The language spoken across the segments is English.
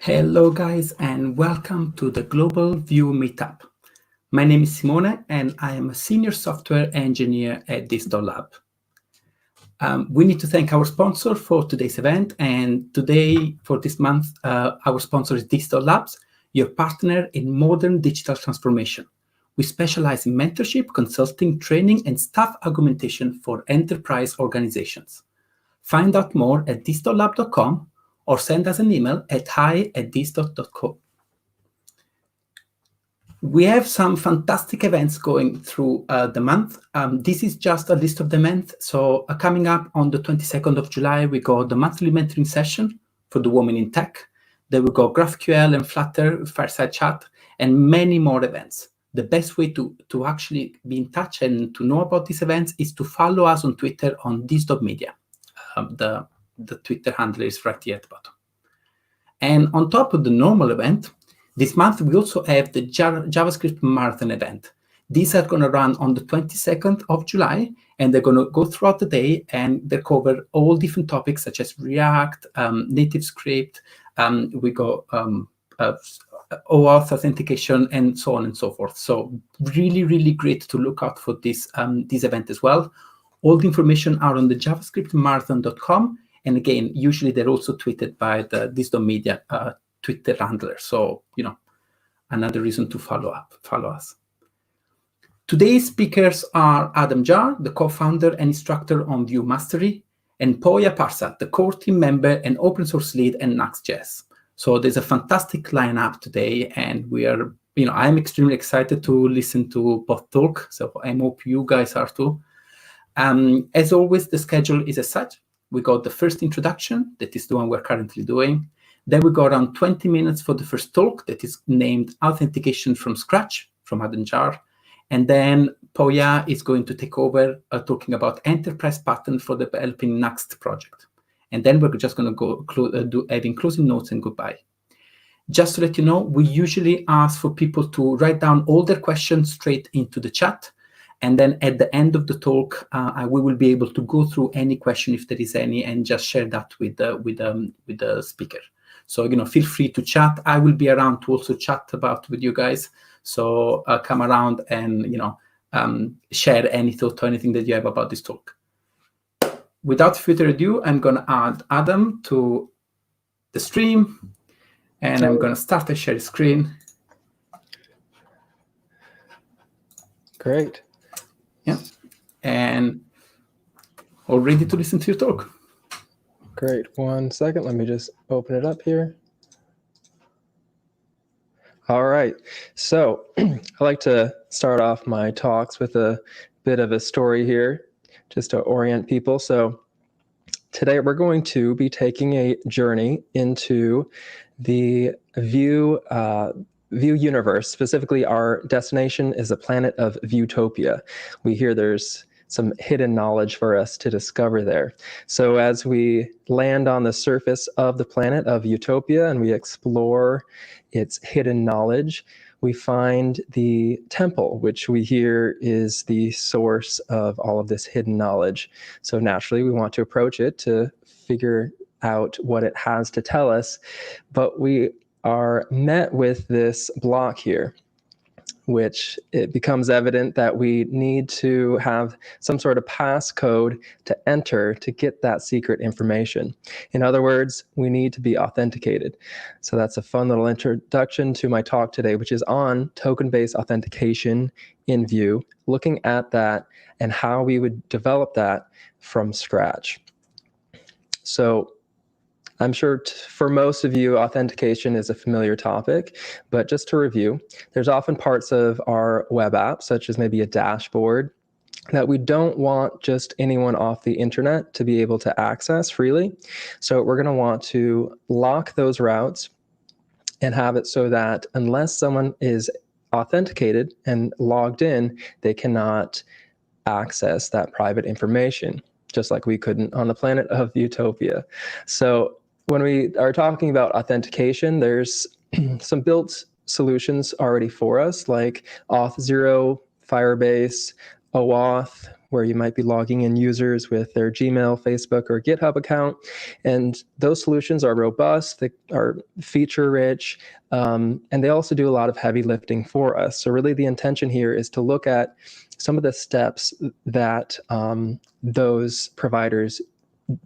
Hello guys and welcome to the Global Vue Meetup. My name is Simone and I am a senior software engineer at Lab. We need to thank our sponsor for today's event, and today for this month our sponsor is Labs, your partner in modern digital transformation. We specialize in mentorship, consulting, training and staff augmentation for enterprise organizations. Find out more at distolab.com or send us an email at hi@disto.co. We have some fantastic events going through the month. This is just a list of the month. So coming up on the 22nd of July, we got the monthly mentoring session for the women in tech. Then we got GraphQL and Flutter, Fireside Chat, and many more events. The best way to actually be in touch and to know about these events is to follow us on Twitter on this.media. The Twitter handle is right here at the bottom. And on top of the normal event, this month we also have the JavaScript Marathon event. These are going to run on the 22nd of July, and they're going to go throughout the day, and they cover all different topics such as React, native script, we got OAuth authentication, and so on and so forth. So really, really great to look out for this event as well. All the information are on the javascriptmarathon.com. And again, usually they're also tweeted by the this.media Twitter handler. So, another reason to follow us. Today's speakers are Adam Jahr, the co-founder and instructor on Vue Mastery, and Pooya Parsa, the core team member and open source lead at Nuxt.js. So there's a fantastic lineup today, and we are, I'm extremely excited to listen to both talk. So I hope you guys are too. As always, the schedule is as such. We got the first introduction, that is the one we're currently doing. Then we got around 20 minutes for the first talk that is named Authentication from Scratch from Adam Jahr. And then Pooya is going to take over talking about enterprise pattern for developing Nuxt project. And then we're just going to go having closing notes and goodbye. Just to let you know, we usually ask for people to write down all their questions straight into the chat. And then at the end of the talk, we will be able to go through any question if there is any, and just share that with the speaker. So feel free to chat. I will be around to also chat with you guys. So come around and share any thought or anything that you have about this talk. Without further ado, I'm going to add Adam to the stream, and I'm going to start a share screen. Great. Yeah, and all ready to listen to your talk. Great. 1 second. Let me just open it up here. All right. So I like to start off my talks with a bit of a story here, just to orient people. So today we're going to be taking a journey into the Vue universe. Specifically, our destination is the planet of Vuetopia. We hear there's some hidden knowledge for us to discover there. So as we land on the surface of the planet of Utopia and we explore its hidden knowledge, we find the temple, which we hear is the source of all of this hidden knowledge. So naturally, we want to approach it to figure out what it has to tell us, but we are met with this block here, which it becomes evident that we need to have some sort of passcode to enter to get that secret information. In other words, we need to be authenticated. So that's a fun little introduction to my talk today, which is on token-based authentication in Vue, looking at that and how we would develop that from scratch. So I'm sure for most of you, authentication is a familiar topic, but just to review, there's often parts of our web app, such as maybe a dashboard, that we don't want just anyone off the internet to be able to access freely. So we're going to want to lock those routes and have it so that unless someone is authenticated and logged in, they cannot access that private information, just like we couldn't on the planet of Utopia. So when we are talking about authentication, there's some built solutions already for us, like Auth0, Firebase, OAuth, where you might be logging in users with their Gmail, Facebook, or GitHub account. And those solutions are robust, they are feature-rich, and they also do a lot of heavy lifting for us. So really the intention here is to look at some of the steps that those providers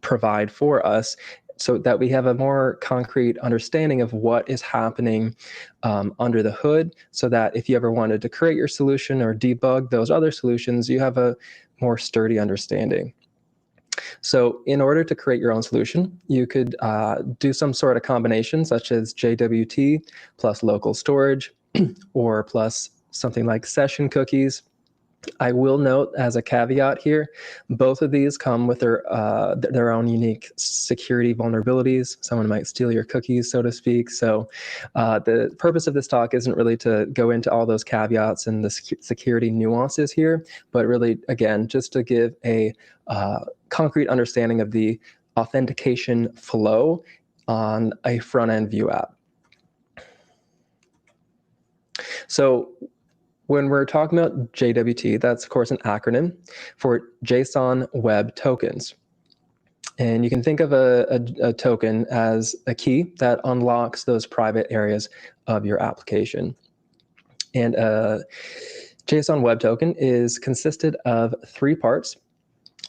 provide for us, so that we have a more concrete understanding of what is happening under the hood, so that if you ever wanted to create your solution or debug those other solutions, you have a more sturdy understanding. So in order to create your own solution, you could do some sort of combination, such as JWT plus local storage, or plus something like session cookies. I will note as a caveat here, both of these come with their own unique security vulnerabilities. Someone might steal your cookies, so to speak. So the purpose of this talk isn't really to go into all those caveats and the security nuances here, but really, again, just to give a concrete understanding of the authentication flow on a front-end Vue app. So when we're talking about JWT, that's of course an acronym for Json Web Tokens. And you can think of a token as a key that unlocks those private areas of your application. And a JSON Web Token is consisted of 3 parts.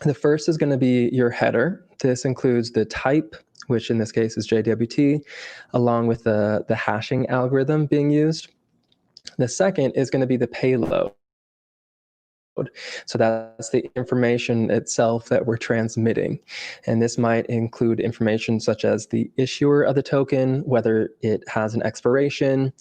The first is going to be your header. This includes the type, which in this case is JWT, along with the hashing algorithm being used. The second is going to be the payload. So that's the information itself that we're transmitting. And this might include information such as the issuer of the token, whether it has an expiration,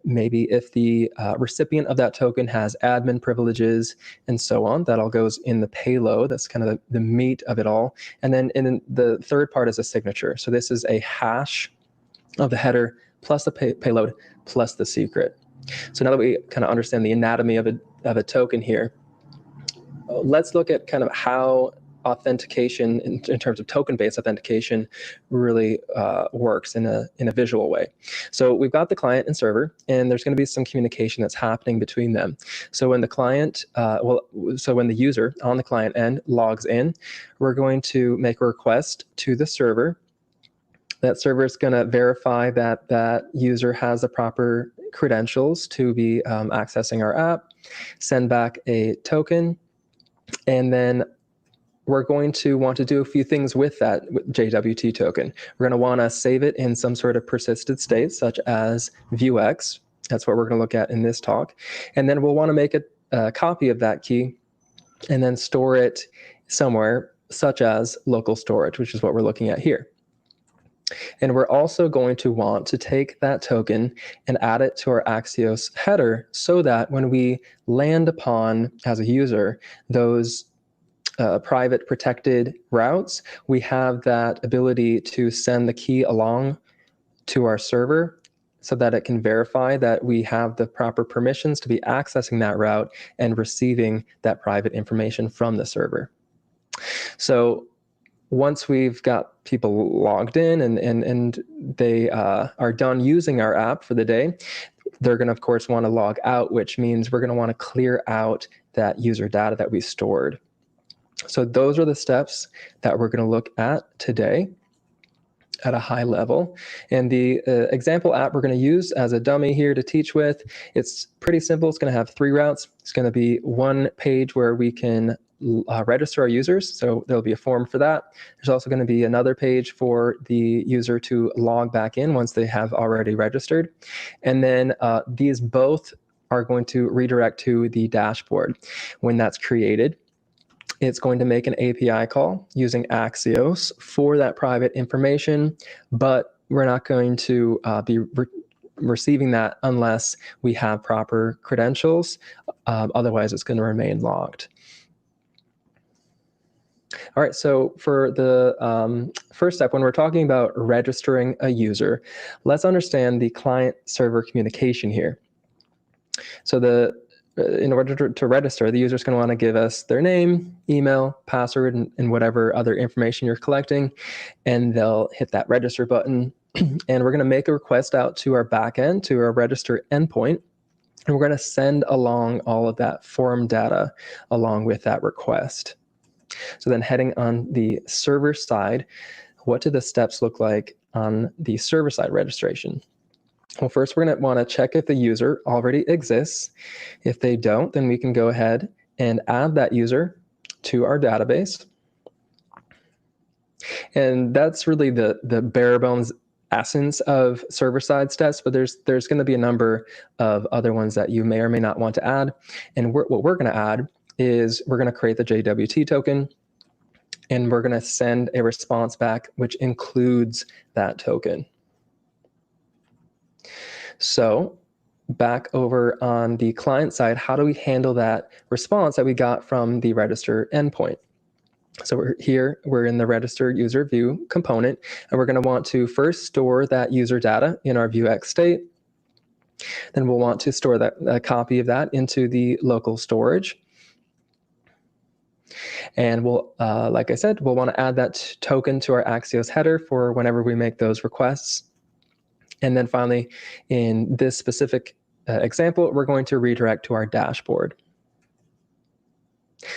maybe if the recipient of that token has admin privileges, and so on. That all goes in the payload. That's kind of the meat of it all. And then in the third part is a signature. So this is a hash of the header plus the payload plus the secret. So now that we kind of understand the anatomy of a token here, let's look at kind of how authentication in terms of token-based authentication really works in a visual way. So we've got the client and server, and there's going to be some communication that's happening between them. So when the client, so when the user on the client end logs in, we're going to make a request to the server. That server is going to verify that that user has the proper credentials to be accessing our app, send back a token, and then we're going to want to do a few things with that JWT token. We're going to want to save it in some sort of persisted state, such as Vuex. That's what we're going to look at in this talk. And then we'll want to make a copy of that key and then store it somewhere, such as local storage, which is what we're looking at here. And we're also going to want to take that token and add it to our Axios header, so that when we land upon, as a user, those private protected routes, we have that ability to send the key along to our server, so that it can verify that we have the proper permissions to be accessing that route and receiving that private information from the server. So once we've got people logged in and they are done using our app for the day, they're going to, of course, want to log out, which means we're going to want to clear out that user data that we stored. So those are the steps that we're going to look at today at a high level. And the example app we're going to use as a dummy here to teach with, it's pretty simple. It's going to have 3 routes. It's going to be one page where we can register our users. So there'll be a form for that. There's also going to be another page for the user to log back in once they have already registered. And then these both are going to redirect to the dashboard. When that's created, it's going to make an API call using Axios for that private information, but we're not going to be receiving that unless we have proper credentials. Otherwise, it's going to remain logged. All right, so for the first step, when we're talking about registering a user, let's understand the client-server communication here. So in order to register, the user is going to want to give us their name, email, password, and whatever other information you're collecting, and they'll hit that register button. And we're going to make a request out to our backend, to our register endpoint. And we're going to send along all of that form data along with that request. So then heading on the server side, what do the steps look like on the server-side registration? Well, first we're going to want to check if the user already exists. If they don't, then we can go ahead and add that user to our database. And that's really the bare bones essence of server-side steps, but there's going to be a number of other ones that you may or may not want to add. And what we're going to add is we're going to create the JWT token, and we're going to send a response back, which includes that token. So back over on the client side, how do we handle that response that we got from the register endpoint? So we're in the register user view component, and we're going to want to first store that user data in our Vuex state. Then we'll want to store a copy of that into the local storage. And we'll, like I said, we'll want to add that token to our Axios header for whenever we make those requests. And then finally, in this specific example, we're going to redirect to our dashboard.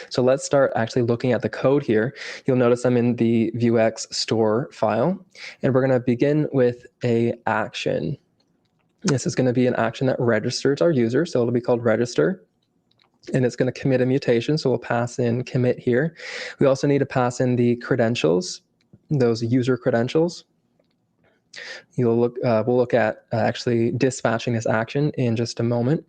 So let's start actually looking at the code here. You'll notice I'm in the Vuex store file, and we're going to begin with an action. This is going to be an action that registers our user, so it'll be called register. And it's going to commit a mutation, so we'll pass in commit here. We also need to pass in the credentials, those user credentials. We'll look at actually dispatching this action in just a moment.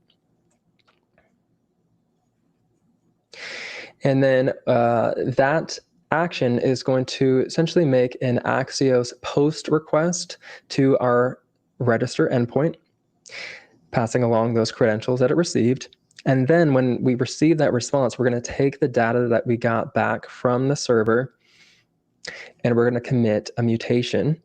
And then that action is going to essentially make an Axios post request to our register endpoint, passing along those credentials that it received. And then when we receive that response, we're going to take the data that we got back from the server, and we're going to commit a mutation.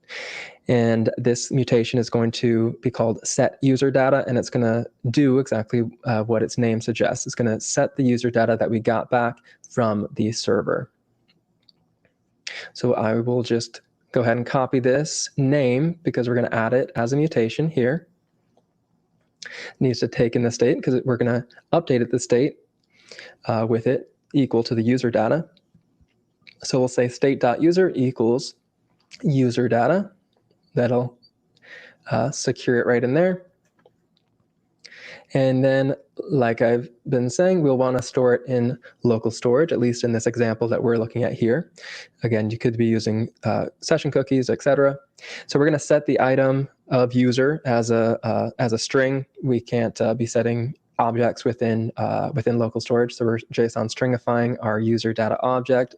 And this mutation is going to be called set user data, and it's going to do exactly what its name suggests. It's going to set the user data that we got back from the server. So I will just go ahead and copy this name because we're going to add it as a mutation here. It needs to take in the state because we're going to update it the state with it equal to the user data. So we'll say state.user equals user data. That'll secure it right in there. And then, like I've been saying, we'll want to store it in local storage, at least in this example that we're looking at here. Again, you could be using session cookies, etc. So we're going to set the item of user as a string. We can't be setting objects within local storage, so we're JSON stringifying our user data object.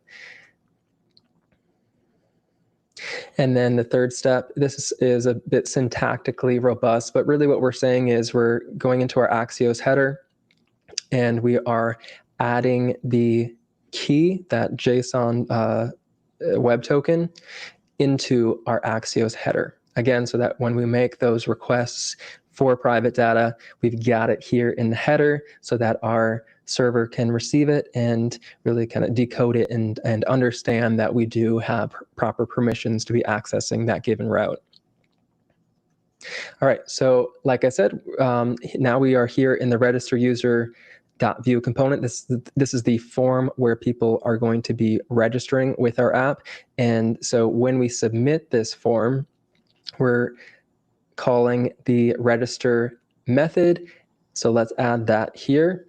And then the third step, this is a bit syntactically robust, but really what we're saying is we're going into our Axios header, and we are adding the key, that JSON Web Token, into our Axios header. Again, so that when we make those requests for private data, we've got it here in the header so that our server can receive it and really kind of decode it and understand that we do have proper permissions to be accessing that given route. All right, so like I said, now we are here in the register user.view component. This is the form where people are going to be registering with our app. And so when we submit this form, we're calling the register method. So let's add that here.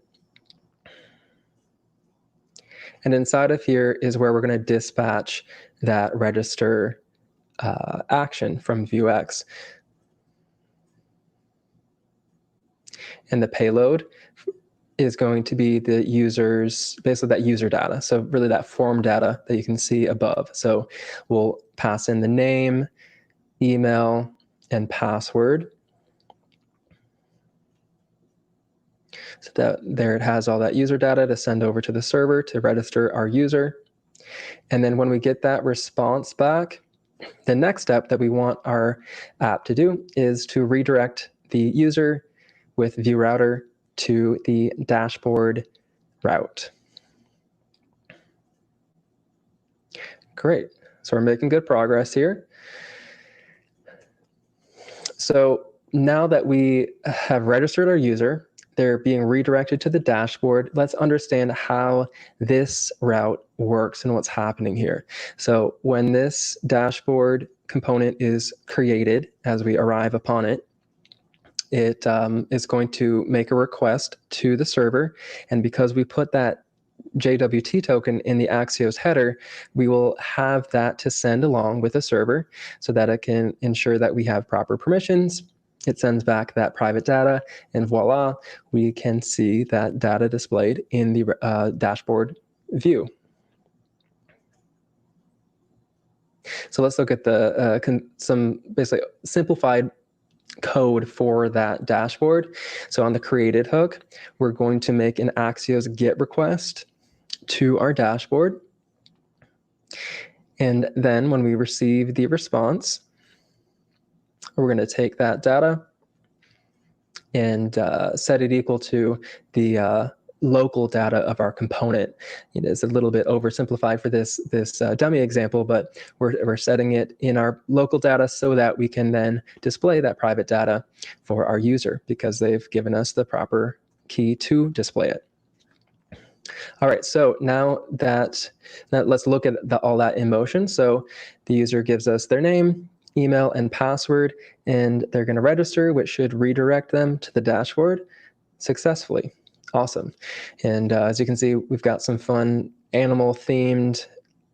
And inside of here is where we're going to dispatch that register action from Vuex. And the payload is going to be the user's, basically that user data. So really that form data that you can see above. So we'll pass in the name, email, and password. So that there it has all that user data to send over to the server to register our user. And then when we get that response back, the next step that we want our app to do is to redirect the user with ViewRouter to the dashboard route. Great. So we're making good progress here. So now that we have registered our user, they're being redirected to the dashboard. Let's understand how this route works and what's happening here. So when this dashboard component is created, as we arrive upon it, it is going to make a request to the server. And because we put that JWT token in the Axios header, we will have that to send along with the server so that it can ensure that we have proper permissions. It sends back that private data, and voila, we can see that data displayed in the dashboard view. So let's look at the some basically simplified code for that dashboard. So on the created hook, we're going to make an Axios GET request to our dashboard. And then when we receive the response, we're going to take that data and set it equal to the local data of our component. It is a little bit oversimplified for this dummy example, but we're setting it in our local data so that we can then display that private data for our user because they've given us the proper key to display it. All right, so now that let's look at all that in motion. So the user gives us their name, email, and password, and they're going to register, which should redirect them to the dashboard successfully. Awesome. And as you can see, we've got some fun animal-themed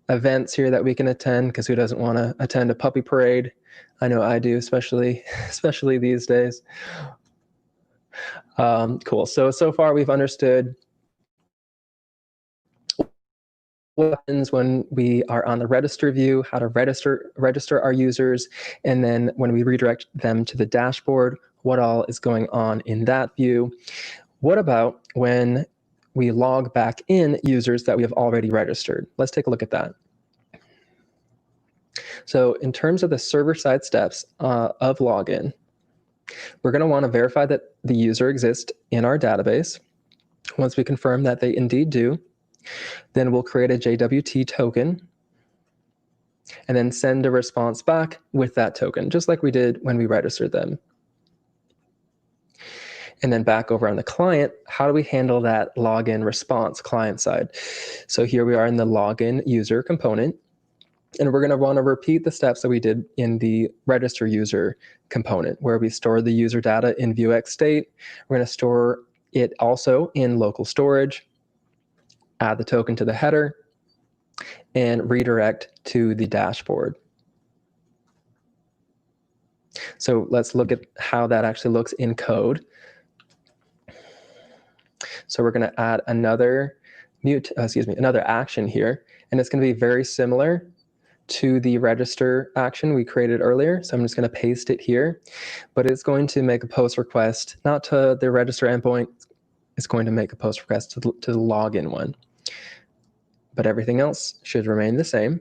events here that we can attend, because who doesn't want to attend a puppy parade? I know I do, especially these days. Cool. So far we've understood what happens when we are on the register view, how to register our users, and then when we redirect them to the dashboard, what all is going on in that view. What about when we log back in users that we have already registered? Let's take a look at that. So in terms of the server-side steps of login, we're going to want to verify that the user exists in our database. Once we confirm that they indeed do, then we'll create a JWT token and then send a response back with that token, just like we did when we registered them. And then back over on the client, how do we handle that login response client side? So here we are in the login user component, and we're going to want to repeat the steps that we did in the register user component, where we store the user data in Vuex state. We're going to store it also in local storage, add the token to the header, and redirect to the dashboard. So let's look at how that actually looks in code. So we're going to add another action here, and it's going to be very similar to the register action we created earlier. So I'm just going to paste it here, but it's going to make a post request, not to the register endpoint. It's going to make a post request to the login one. But everything else should remain the same.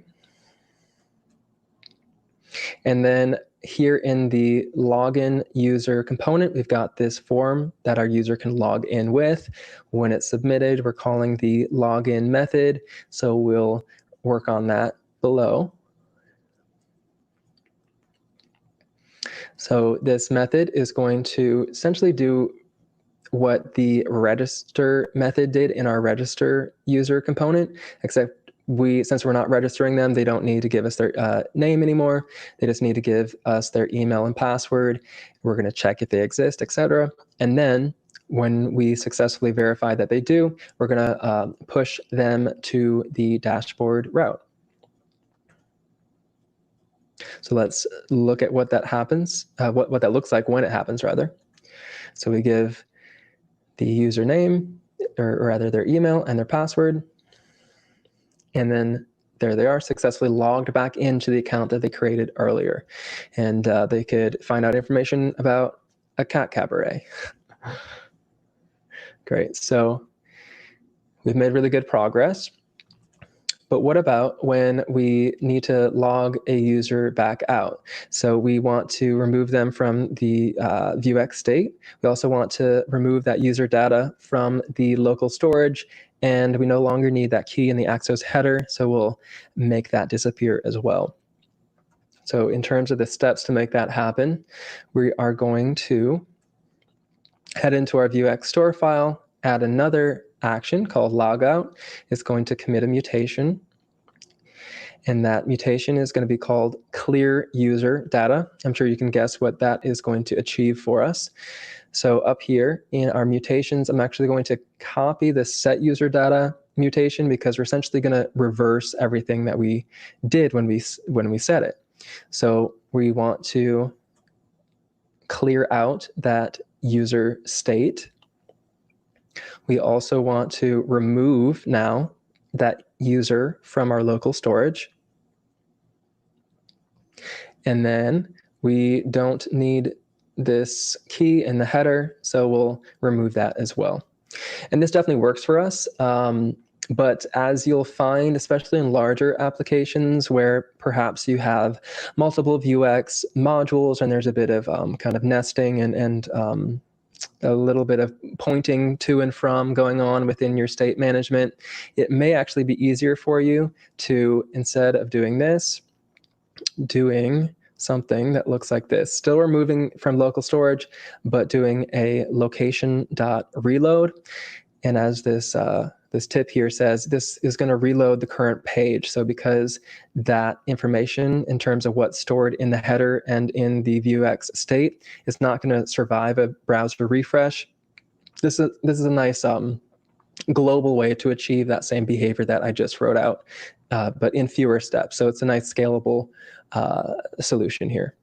And then here in the login user component, we've got this form that our user can log in with. When it's submitted, we're calling the login method. So we'll work on that below. So this method is going to essentially do what the register method did in our register user component, except since we're not registering them, they don't need to give us their name anymore. They just need to give us their email and password. We're going to check if they exist, etc. And then when we successfully verify that they do, we're going to push them to the dashboard route. So let's look at what that happens, what that looks like when it happens, rather. So we give the username, or rather their email and their password. And then there they are, successfully logged back into the account that they created earlier. And they could find out information about a cat cabaret. Great. So we've made really good progress. But what about when we need to log a user back out? So we want to remove them from the Vuex state. We also want to remove that user data from the local storage, and we no longer need that key in the Axios header, so we'll make that disappear as well. So in terms of the steps to make that happen, we are going to head into our Vuex store file, add another action called logout. It's going to commit a mutation. And that mutation is going to be called clear user data. I'm sure you can guess what that is going to achieve for us. So up here in our mutations, I'm actually going to copy the set user data mutation because we're essentially going to reverse everything that we did when we set it. So we want to clear out that user state. We also want to remove now that user from our local storage. And then we don't need this key in the header, so we'll remove that as well. And this definitely works for us. But as you'll find, especially in larger applications where perhaps you have multiple Vuex modules and there's a bit of kind of nesting and a little bit of pointing to and from going on within your state management, it may actually be easier for you to, instead of doing this, doing something that looks like this. Still removing from local storage, but doing a location.reload. And as this tip here says, this is going to reload the current page. So because that information in terms of what's stored in the header and in the Vuex state is not going to survive a browser refresh, this is a nice global way to achieve that same behavior that I just wrote out, but in fewer steps. So it's a nice scalable solution here.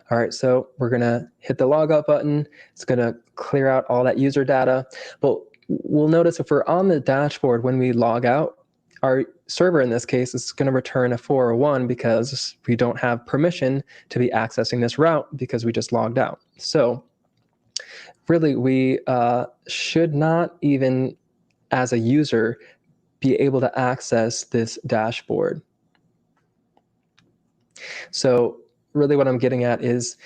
All right, so we're going to hit the logout button. It's going to clear out all that user data. But we'll notice if we're on the dashboard when we log out, our server in this case is going to return a 401 because we don't have permission to be accessing this route because we just logged out. So really, we should not even, as a user, be able to access this dashboard. So really what I'm getting at is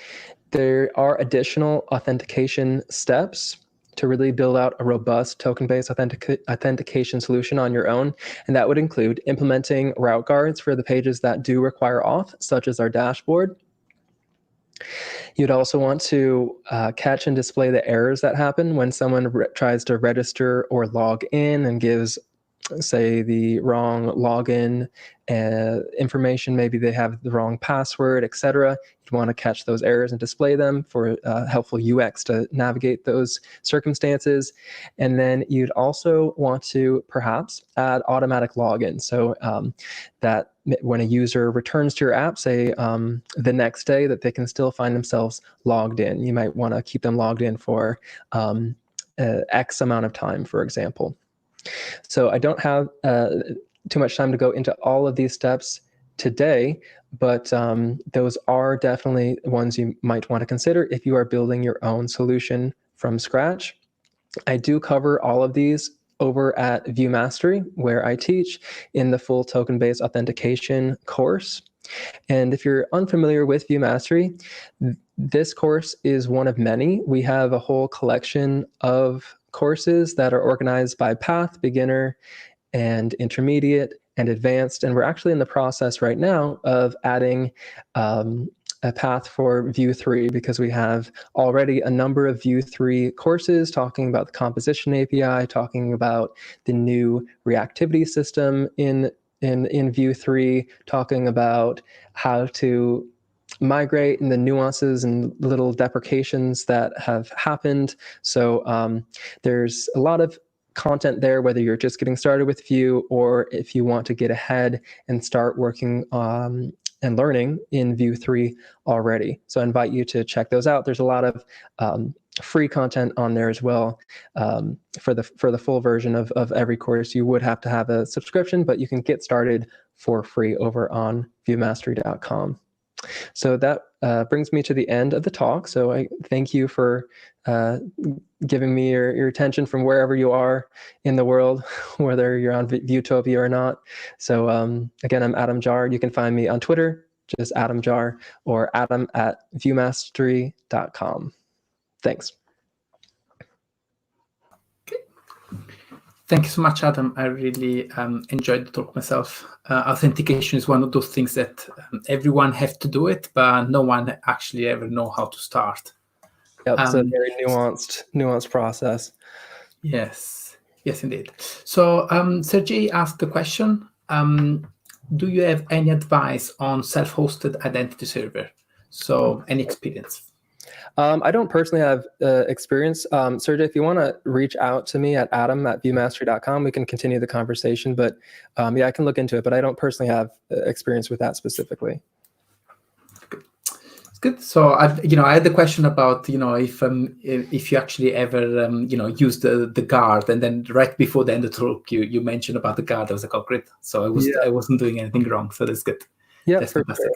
there are additional authentication steps to really build out a robust token-based authentication solution on your own. And that would include implementing route guards for the pages that do require auth, such as our dashboard. You'd also want to catch and display the errors that happen when someone tries to register or log in and gives, say, the wrong login information. Maybe they have the wrong password, etc. You'd want to catch those errors and display them for helpful UX to navigate those circumstances. And then you'd also want to perhaps add automatic login, so that when a user returns to your app, say the next day, that they can still find themselves logged in. You might want to keep them logged in for X amount of time, for example. So I don't have too much time to go into all of these steps today, but those are definitely ones you might want to consider if you are building your own solution from scratch. I do cover all of these over at Vue Mastery, where I teach in the full token-based authentication course. And if you're unfamiliar with Vue Mastery, this course is one of many. We have a whole collection of courses that are organized by path, beginner, and intermediate, and advanced. And we're actually in the process right now of adding a path for Vue 3, because we have already a number of Vue 3 courses talking about the composition API, talking about the new reactivity system in Vue 3, talking about how to migrate and the nuances and little deprecations that have happened. So there's a lot of content there, whether you're just getting started with Vue or if you want to get ahead and start working and learning in Vue 3 already. So I invite you to check those out. There's a lot of free content on there as well. For the full version of every course, you would have to have a subscription, but you can get started for free over on vuemastery.com. So that brings me to the end of the talk. So I thank you for giving me your attention from wherever you are in the world, whether you're on Vuetopia or not. So again, I'm Adam Jahr. You can find me on Twitter, just Adam Jahr, or adam@vuemastery.com. Thanks. Thank you so much, Adam. I really enjoyed the talk myself. Authentication is one of those things that everyone has to do it, but no one actually ever know how to start. Yep, it's a very nuanced process. Yes, indeed. So Sergey asked the question, do you have any advice on self-hosted identity server? So any experience? I don't personally have experience. Sergey, if you want to reach out to me at adam@viewmastery.com, we can continue the conversation. But yeah, I can look into it, but I don't personally have experience with that specifically. Good. So I had the question about if you actually ever use the guard, and then right before the end of the talk you mentioned about the guard. I was like, oh great. So I wasn't doing anything wrong. So that's good. Yeah, that's fantastic. Sure.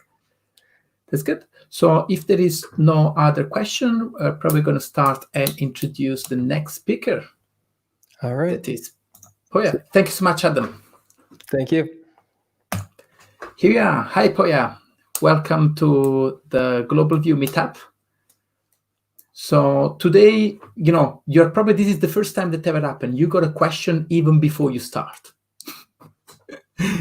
That's good. So if there is no other question, we're probably going to start and introduce the next speaker. All right. That is Pooya. Thank you so much, Adam. Thank you. Here we are. Hi, Pooya. Welcome to the Global Vue Meetup. So today, this is the first time that ever happened. You got a question even before you start.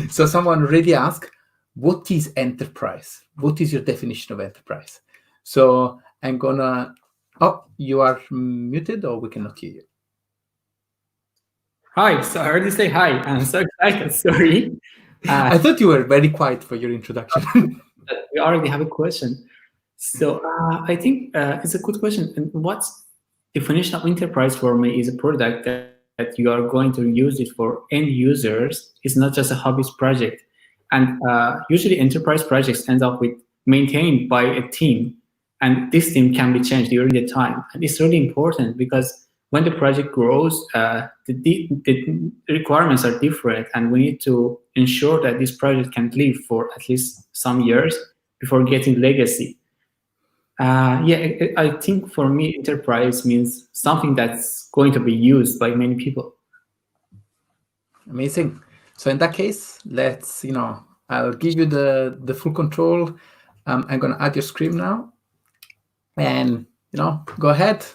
So someone already asked, what is enterprise? What is your definition of enterprise? So I'm gonna, you are muted or we cannot hear you. Hi, so I heard you say hi. I'm so excited, sorry. I thought you were very quiet for your introduction. We already have a question. So I think it's a good question. And what's definition of enterprise for me is a product that you are going to use it for end users. It's not just a hobbyist project. And usually enterprise projects end up with maintained by a team. And this team can be changed during the time. And it's really important because when the project grows, the requirements are different. And we need to ensure that this project can live for at least some years before getting legacy. I think for me, enterprise means something that's going to be used by many people. Amazing. So in that case, let's, I'll give you the full control. I'm going to add your screen now. And, go ahead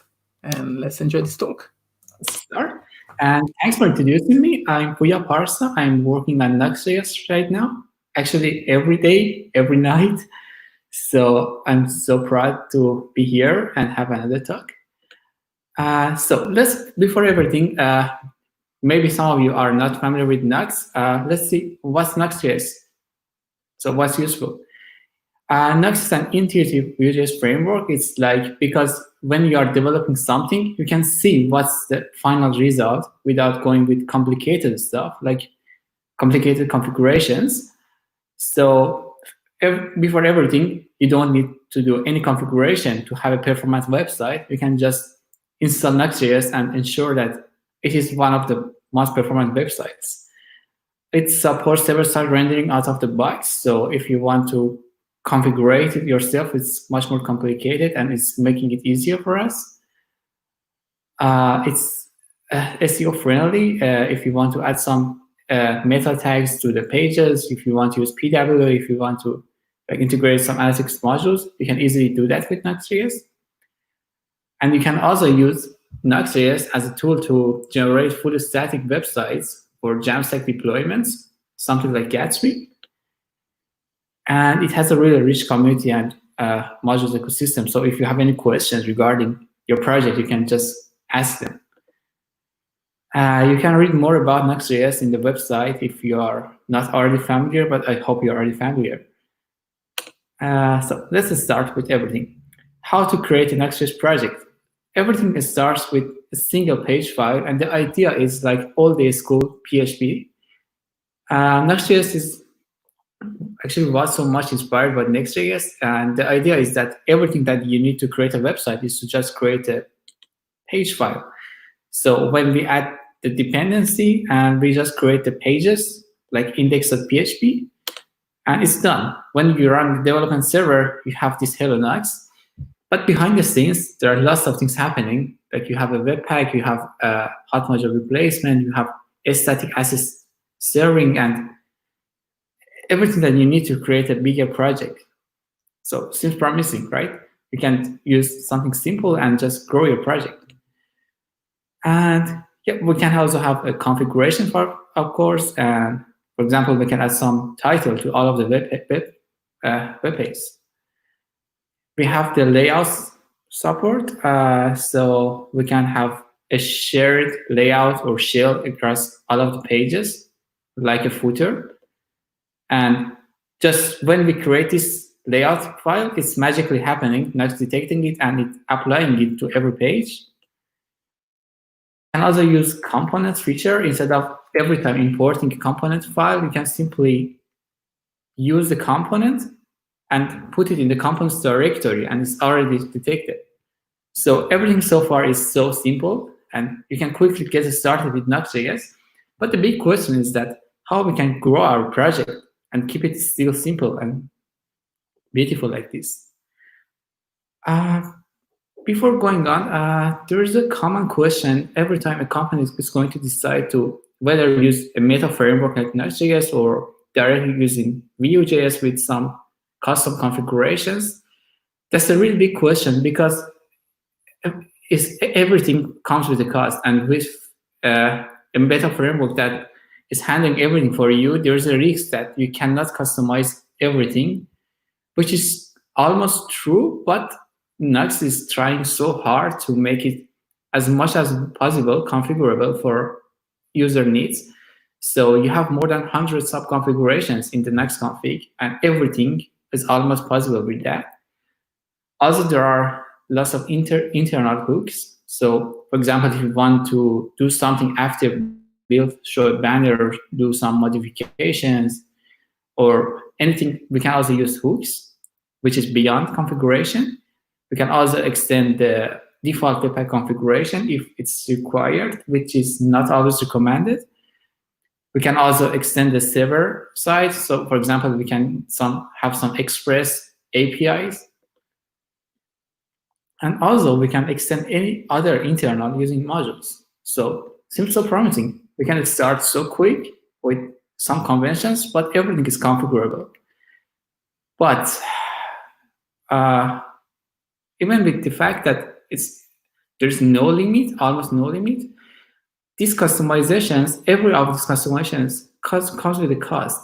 and let's enjoy this talk. Start. And thanks for introducing me. I'm Pooya Parsa. I'm working on Nuxt.js right now. Actually, every day, every night. So I'm so proud to be here and have another talk. So before everything, maybe some of you are not familiar with Nuxt. Let's see, what's Nuxt.js? So what's useful? Nuxt is an intuitive Vue.js framework. It's like, because when you are developing something, you can see what's the final result without going with complicated stuff, like complicated configurations. So before everything, you don't need to do any configuration to have a performant website. You can just install Nuxt.js and ensure that it is one of the most performant websites. It supports server-side rendering out of the box. So if you want to configure it yourself, it's much more complicated and it's making it easier for us. It's SEO friendly. If you want to add some meta tags to the pages, if you want to use PW, if you want to integrate some analytics modules, you can easily do that with Nuxt.js. And you can also use Nuxt.js as a tool to generate fully static websites for Jamstack deployments, something like Gatsby. And it has a really rich community and modules ecosystem. So if you have any questions regarding your project, you can just ask them. You can read more about Nuxt.js in the website if you are not already familiar, but I hope you're already familiar. So let's start with everything. How to create a Nuxt.js project. Everything starts with a single page file, and the idea is like old day school PHP. Nuxt.js was so much inspired by Next.js, and the idea is that everything that you need to create a website is to just create a page file. So when we add the dependency and we just create the pages like index.php, and it's done. When you run the development server, you have this Hello Nuxt. But behind the scenes, there are lots of things happening. Like you have a Webpack, you have a hot module replacement, you have a static assets serving, and everything that you need to create a bigger project. So seems promising, right? You can use something simple and just grow your project. And we can also have a configuration part, of course. And for example, we can add some title to all of the web pages. We have the layouts support. So we can have a shared layout or shell across all of the pages, like a footer. And just when we create this layout file, it's magically happening, not detecting it, and it applying it to every page. And also use components feature. Instead of every time importing a component file, you can simply use the component and put it in the components directory, and it's already detected. So everything so far is so simple, and you can quickly get started with Nuxt.js. But the big question is that how we can grow our project and keep it still simple and beautiful like this. Before going on, there is a common question every time a company is going to decide to whether use a meta framework like Nuxt.js or directly using Vue.js with some custom configurations. That's a really big question, because everything comes with a cost, and with a meta framework that is handling everything for you, there's a risk that you cannot customize everything, which is almost true, but Nuxt is trying so hard to make it as much as possible configurable for user needs. So you have more than 100 sub-configurations in the Nuxt config, and everything is almost possible with that. Also, there are lots of internal hooks. So, for example, if you want to do something after build, show a banner, do some modifications, or anything, we can also use hooks, which is beyond configuration. We can also extend the default Webpack configuration if it's required, which is not always recommended. We can also extend the server side. So, for example, we can have some Express APIs. And also, we can extend any other internal using modules. So, seems so promising. We can start so quick with some conventions, but everything is configurable. But even with the fact that there's no limit, almost no limit, these customizations, every of these customizations comes with a cost.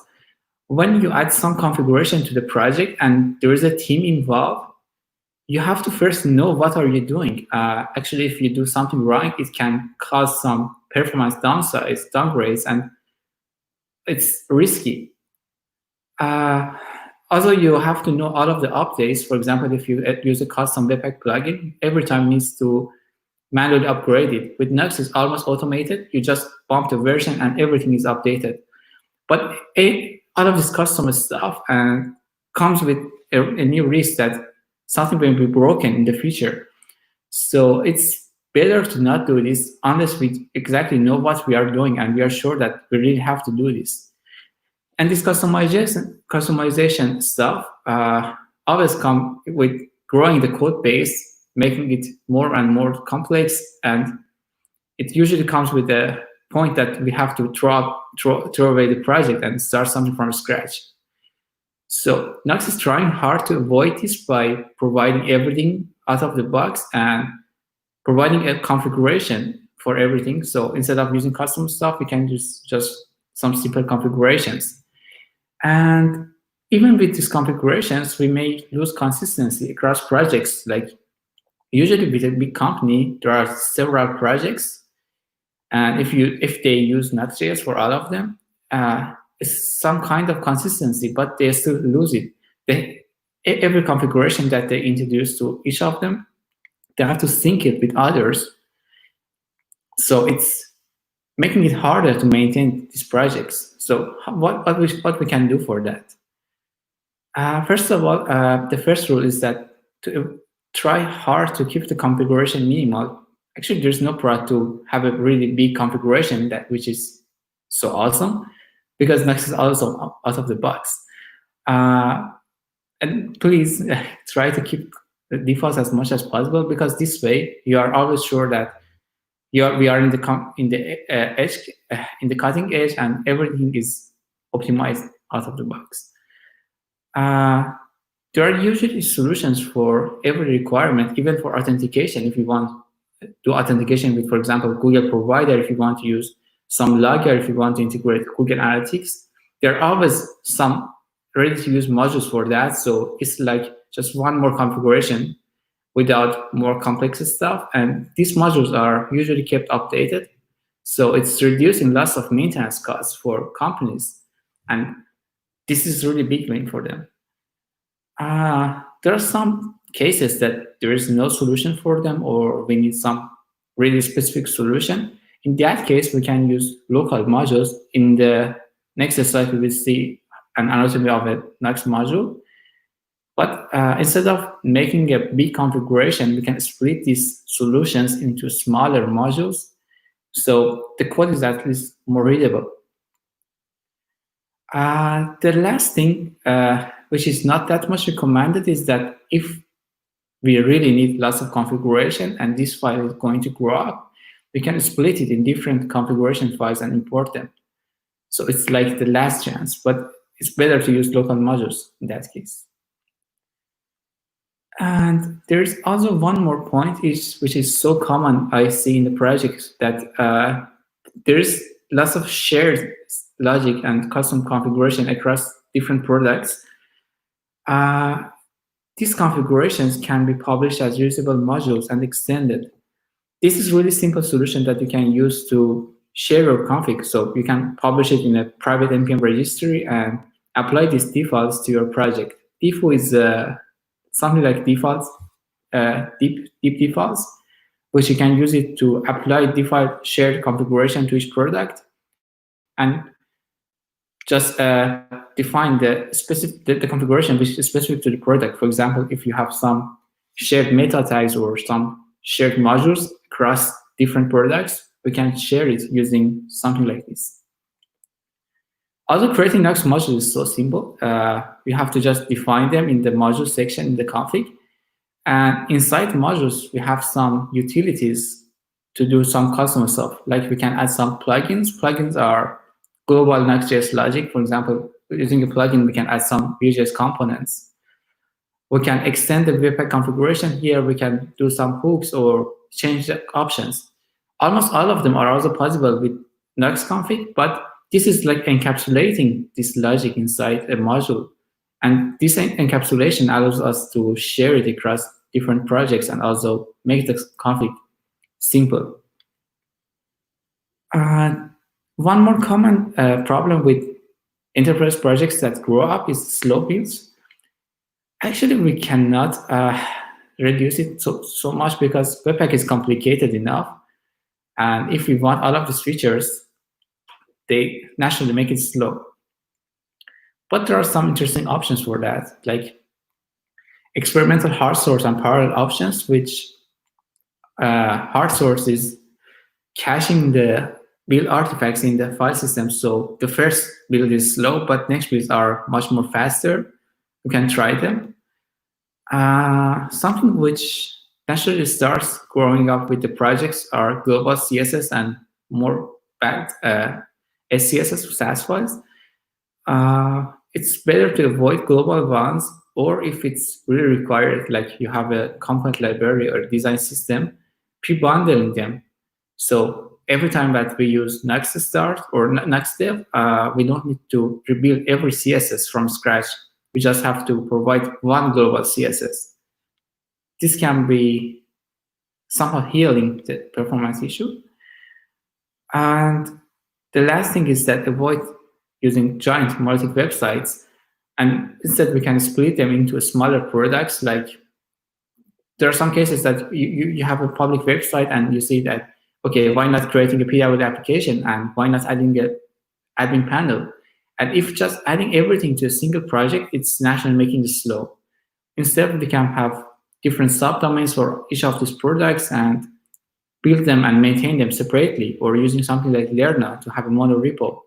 When you add some configuration to the project and there is a team involved, you have to first know what are you doing. Actually, if you do something wrong, it can cause some performance downgrades, and it's risky. Also, you have to know all of the updates. For example, if you use a custom Webpack plugin, every time needs to manually upgrade it. With Nuxt, it's almost automated. You just bump the version and everything is updated. But all of this custom stuff comes with a new risk that something will be broken in the future. So it's better to not do this unless we exactly know what we are doing and we are sure that we really have to do this. And this customization stuff always come with growing the code base, making it more and more complex, and it usually comes with the point that we have to throw away the project and start something from scratch. So Nuxt is trying hard to avoid this by providing everything out of the box and providing a configuration for everything. So instead of using custom stuff, we can use just some simple configurations. And even with these configurations, we may lose consistency across projects. Like usually with a big company, there are several projects, and if they use Nuxt.js for all of them, it's some kind of consistency, but they still lose it. Every configuration that they introduce to each of them, they have to sync it with others. So it's making it harder to maintain these projects. So what we can do for that? First of all, the first rule is that to try hard to keep the configuration minimal. Actually, there's no point to have a really big configuration which is so awesome, because Nuxt is also out of the box. And please try to keep the defaults as much as possible, because this way you are always sure that we are in the cutting edge and everything is optimized out of the box. There are usually solutions for every requirement, even for authentication. If you want to do authentication with, for example, Google Provider, if you want to use some logger, if you want to integrate Google Analytics, there are always some ready-to-use modules for that. So it's like just one more configuration without more complex stuff. And these modules are usually kept updated. So it's reducing lots of maintenance costs for companies. And this is really big win for them. There are some cases that there is no solution for them, or we need some really specific solution. In that case, we can use local modules. In the next slide, we will see an anatomy of a Nuxt module. But instead of making a big configuration, we can split these solutions into smaller modules, so the code is at least more readable. The last thing, which is not that much recommended, is that if we really need lots of configuration and this file is going to grow up, we can split it in different configuration files and import them. So it's like the last chance, but it's better to use local modules in that case. And there's also one more point, which is so common I see in the projects, that there's lots of shared logic and custom configuration across different products. These configurations can be published as reusable modules and extended. This is really simple solution that you can use to share your config. So you can publish it in a private NPM registry and apply these defaults to your project. Default is something like defaults, deep defaults, which you can use it to apply default shared configuration to each product, and just define the configuration which is specific to the product. For example, if you have some shared meta tags or some shared modules across different products, we can share it using something like this. Also, creating Nuxt modules is so simple. We have to just define them in the module section in the config. And inside modules, we have some utilities to do some custom stuff. Like we can add some plugins. Plugins are global Nuxt.js logic. For example, using a plugin, we can add some Vue.js components. We can extend the Webpack configuration. Here, we can do some hooks or change the options. Almost all of them are also possible with Nuxt config, but this is like encapsulating this logic inside a module. And this encapsulation allows us to share it across different projects and also make the config simple. One more common problem with enterprise projects that grow up is slow builds. Actually, we cannot reduce it so much because Webpack is complicated enough. And if we want all of these features, they naturally make it slow. But there are some interesting options for that, like experimental hard source and parallel options, which hard source is caching the build artifacts in the file system. So the first build is slow, but next builds are much more faster. You can try them. Something which naturally starts growing up with the projects are global CSS and more backed SCSS SAS files. It's better to avoid global ones, or if it's really required, like you have a component library or design system, pre-bundling them. So every time that we use Nuxt start or Nuxt dev, we don't need to rebuild every CSS from scratch. We just have to provide one global CSS. This can be somehow healing the performance issue. And the last thing is that avoid using giant monolithic websites, and instead we can split them into smaller products. Like there are some cases that you have a public website and you see that, okay, why not creating a PWA application, and why not adding an admin panel? And if just adding everything to a single project, it's naturally making it slow. Instead, we can have different subdomains for each of these products and build them and maintain them separately, or using something like Lerna to have a mono repo.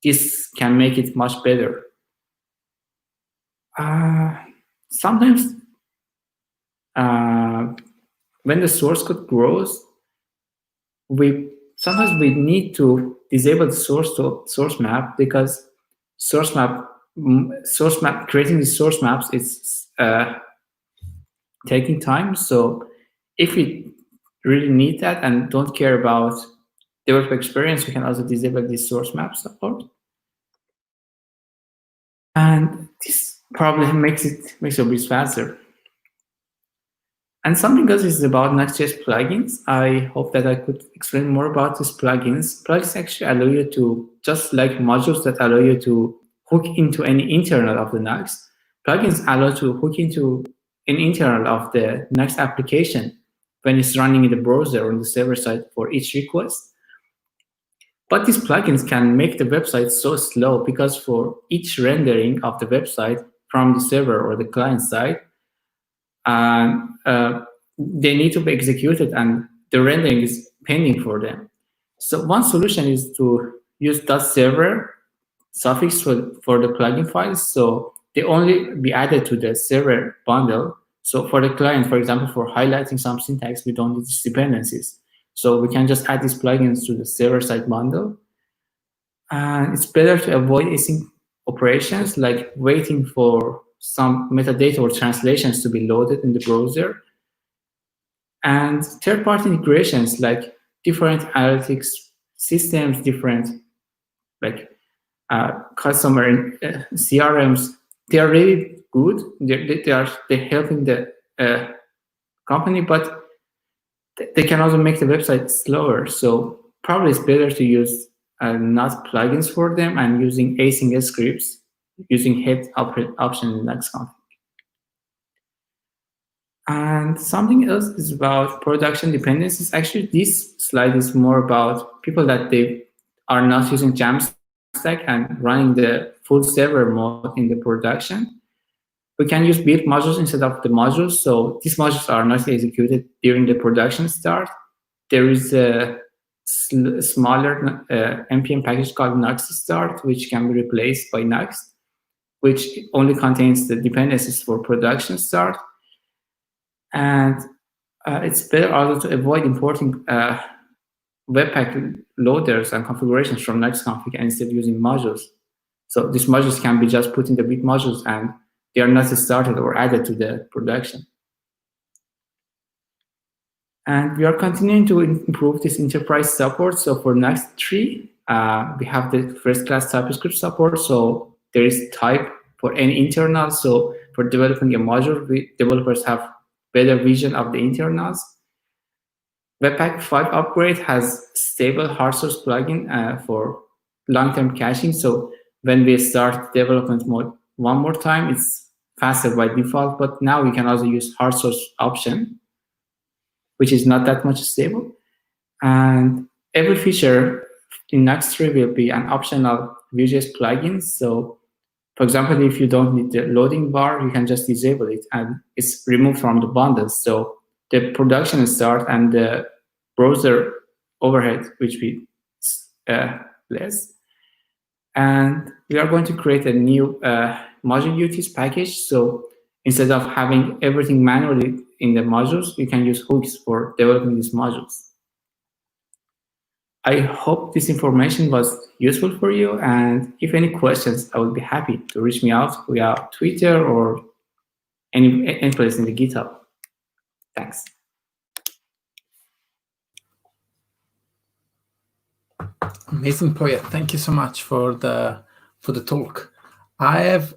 This can make it much better. Sometimes when the source code grows, sometimes we need to disable the source map, because creating the source maps is taking time. So if we really need that and don't care about developer experience, we can also disable this source map support. And this probably makes it a bit faster. And something else is about Nuxt.js plugins. I hope that I could explain more about these plugins. Plugins actually allow you to, just like modules that allow you to hook into any internal of the Nuxt, plugins allow to hook into an internal of the Nuxt application when it's running in the browser or on the server side for each request. But these plugins can make the website so slow because for each rendering of the website from the server or the client side, they need to be executed and the rendering is pending for them. So one solution is to use .server suffix for the plugin files. So they only be added to the server bundle. So for the client, for example, for highlighting some syntax, we don't need these dependencies. So we can just add these plugins to the server-side bundle. And it's better to avoid async operations like waiting for some metadata or translations to be loaded in the browser. And third-party integrations like different analytics systems, different like customer CRMs, they are really good. They're helping the company, but they can also make the website slower. So probably it's better to use not plugins for them and using async scripts using head option in Nuxt config. And something else is about production dependencies. Actually, this slide is more about people that they are not using Jamstack and running the full server mode in the production. We can use build modules instead of the modules. So these modules are not executed during the production start. There is a smaller npm package called Nuxt start, which can be replaced by Nuxt, which only contains the dependencies for production start. And it's better also to avoid importing Webpack loaders and configurations from Nuxt config and instead using modules. So these modules can be just put in the build modules and they are not started or added to the production. And we are continuing to improve this enterprise support. So for Nuxt 3, we have the first-class TypeScript support. So there is type for any internal. So for developing a module, developers have better vision of the internals. Webpack 5 upgrade has stable hard source plugin for long-term caching. So when we start development mode one more time, it's faster by default. But now we can also use hard source option, which is not that much stable. And every feature in Nuxt 3 will be an optional Vue.js plugin. So for example, if you don't need the loading bar, you can just disable it and it's removed from the bundles. So the production start and the browser overhead, which we less. And we are going to create a new module utils package. So instead of having everything manually in the modules, you can use hooks for developing these modules. I hope this information was useful for you. And if any questions, I would be happy to reach me out via Twitter or any place in the GitHub. Thanks. Amazing, Pooya. Thank you so much for the talk. I've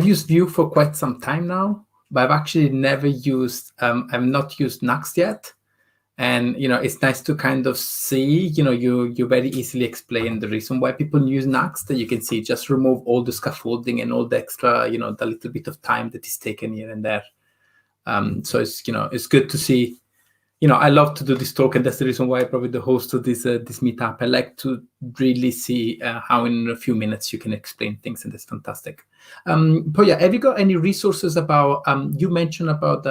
used Vue for quite some time now, but I've actually never used. I've not used Nuxt yet, and it's nice to kind of see. You very easily explain the reason why people use Nuxt. That you can see just remove all the scaffolding and all the extra, the little bit of time that is taken here and there. So it's good to see. I love to do this talk, and that's the reason why I'm probably the host of this meetup. I like to really see how in a few minutes you can explain things, and that's fantastic. Pooya, have you got any resources about? You mentioned about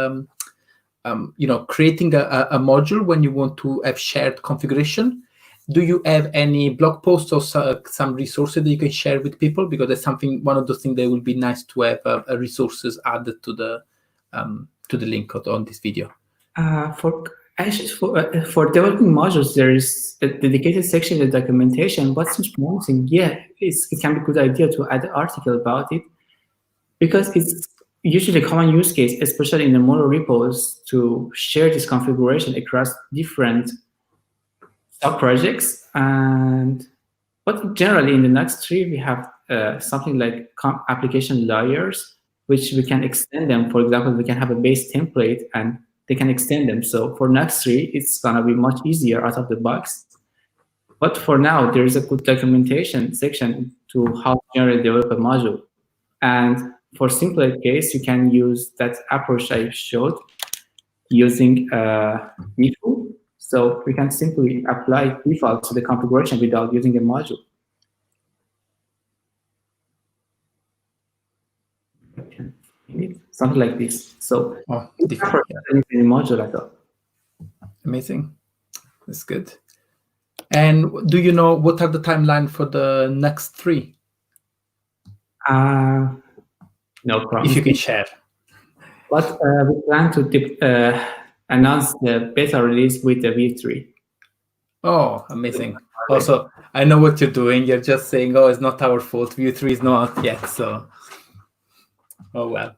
creating a module when you want to have shared configuration. Do you have any blog posts or some resources that you can share with people? Because that's one of those things that would be nice to have resources added to the link on this video. For developing modules, there is a dedicated section in the documentation. What seems promising, it can be a good idea to add an article about it, because it's usually a common use case, especially in the mono repos, to share this configuration across different sub-projects. But generally in the Nuxt 3, we have something like application layers, which we can extend them. For example, we can have a base template, and they can extend them. So for Nuxt 3, it's going to be much easier out of the box. But for now, there is a good documentation section to how to generally develop a module. And for simpler case, you can use that approach I showed using default. So we can simply apply default to the configuration without using a module. Something like this. So default, any module at all. Amazing. That's good. And do you know what are the timeline for the next 3? No problem. If you can share. But we plan to announce the beta release with the Vue 3. Oh, amazing. Also, I know what you're doing. You're just saying, oh, it's not our fault. Vue 3 is not out yet. So, oh, well.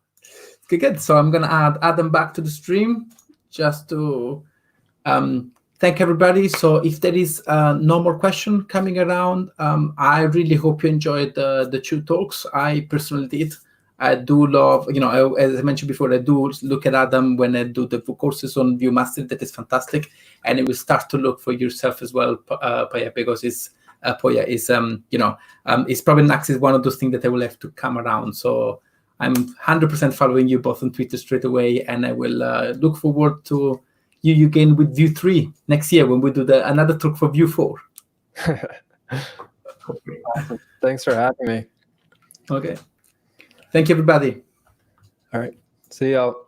Okay, good. So I'm going to add Adam back to the stream just to thank everybody. So if there is no more question coming around, I really hope you enjoyed the 2 talks. I personally did. I do love, as I mentioned before, I do look at Adam when I do the courses on Vue Mastery. That is fantastic. And it will start to look for yourself as well, Pooya, because Pooya is, it's probably Nuxt is one of those things that I will have to come around. So I'm 100% following you both on Twitter straight away. And I will look forward to you again with Vue 3 next year when we do another talk for Vue 4. Awesome. Thanks for having me. Okay. Thank you, everybody. All right. See y'all.